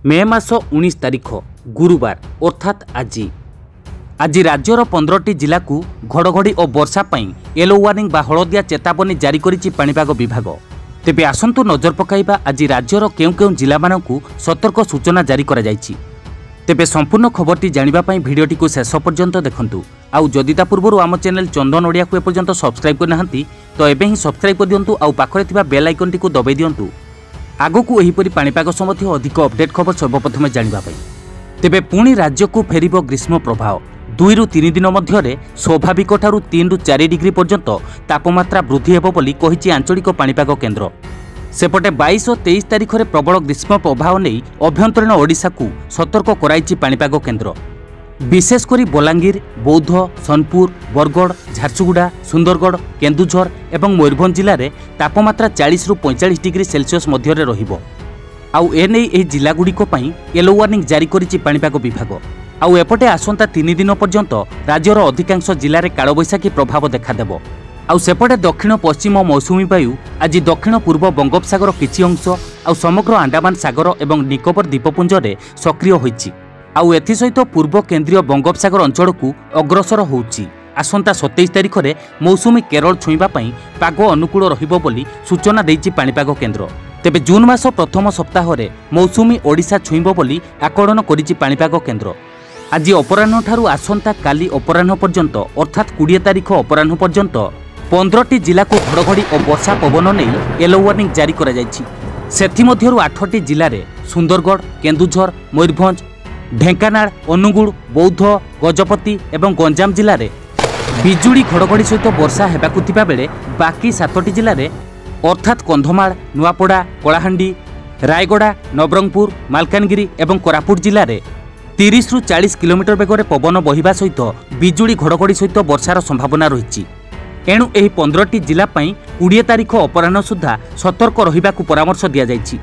मे मास 19 तारिख गुरुवार अर्थात आज राज्यर 15टी जिला को घड़घड़ी और वर्षा पाई येलो वार्निंग बा हलदिया चेतावनी जारी करिछि पाणीपाग विभाग। तेबे आसंतु नजर पकाइबा आज राज्यर केउ केउ जिला मानकु सतर्क सूचना जारी करा जाइछि। तेबे संपूर्ण खबरटी जानिबा पई भिडियोटी को शेष पर्यंत देखंतु। आउ जदि ता पूर्व आम चैनल चंदन ओडिया को एपर्यंत सब्सक्राइब कर नाहंती तो एबे ही सब्सक्राइब कर दियंतु आउ पाखरे थिबा बेल आइकन टी को दबाई दियंतु आगकू एहिपरि पाणीपाग सम्बन्धी अधिक अपडेट खबर सर्वप्रथम जानिबा पई। तेबे पुणी राज्य को फेरिबो ग्रीष्म प्रभाव 2 रु 3 दिन मध्यरे स्वाभाविक ठारू 3 रु 4 डिग्री पर्यंत तापमात्रा वृद्धि हेबो बोली कहिछि आंचलिक पाणीपाग केन्द्र। सेपटे 22 और 23 तारिख में प्रबल ग्रीष्म प्रभाव नहीं अभ्यंतरीण ओडिशा को सतर्क कराइछि पाणीपाग केन्द्र। विशेषकर बलांगीर, बौद्ध, सोनपुर, बरगढ़, झारसुगुड़ा, सुंदरगढ़, केन्दुझर एवं मयूरभंज जिले में तापमात्रा 40 रु 45 डिग्री सेल्सियस मध्य रहिबो। आउ एने एही जिलागुड़िक पई येलो वार्निंग जारी करिछि पाणीपाग विभाग। आउ एपटे आसंता 3 दिन पर्यंत राज्यर अधिकांश जिले में कालबैशाखी प्रभाव देखादेव। आउ सेपटे दक्षिण पश्चिम मौसुमी वायु आज दक्षिण पूर्व बंगोपसागर किछि अंश आउ समग्र अंडमान सागर एवं निकोबर द्वीपपुंज में सक्रिय होइछि। आउ एथि सहित पूर्व केंद्रीय बंगोपसागर अंचल को अग्रसर होउछि। आसंता 27 तारिख में मौसुमी केरल छुईबा पई पाग अनुकूल रहिबो बोली सूचना दैछि पाणीपाग केन्द्र। तेबे जून मास प्रथम सप्ताह में मौसुमी ओडिशा छुईबो बोली आकलन करिछि पाणीपाग केन्द्र। आज अपराह्न ठारू आसंता काली अपराह्न पर्यंत अर्थात 20 तारिख अपराह्न पर्यंत 15टी जिला को घड़घड़ी और वर्षा पवन नहीं येलो वार्निंग जारी करा जाइछि। सेथिमध्यरु 8टी जिले में सुंदरगढ़, केन्दुझर, मयूरभंज, ढेंकानाल, अनुगुल, बौद्ध, गजपति एवं गंजाम जिले में बिजुड़ी घड़घड़ी सहित वर्षा हेबाकु थिबा बेले बाकी 7टी जिले में अर्थात कंधमाल, नुआपड़ा, कलाहांडी, रायगड़ा, नवरंगपुर, मालकानगिरी एवं कोरापुट जिले में 30 रु 40 किलोमीटर बेगर पवन बहिबा सहित बिजुड़ी घड़घड़ी सहित वर्षार संभावना रही। एणु एही 15टी जिला 20 तारिख अपराह्न सुधा सतर्क रहिबाकु परामर्श दिया जाइछि।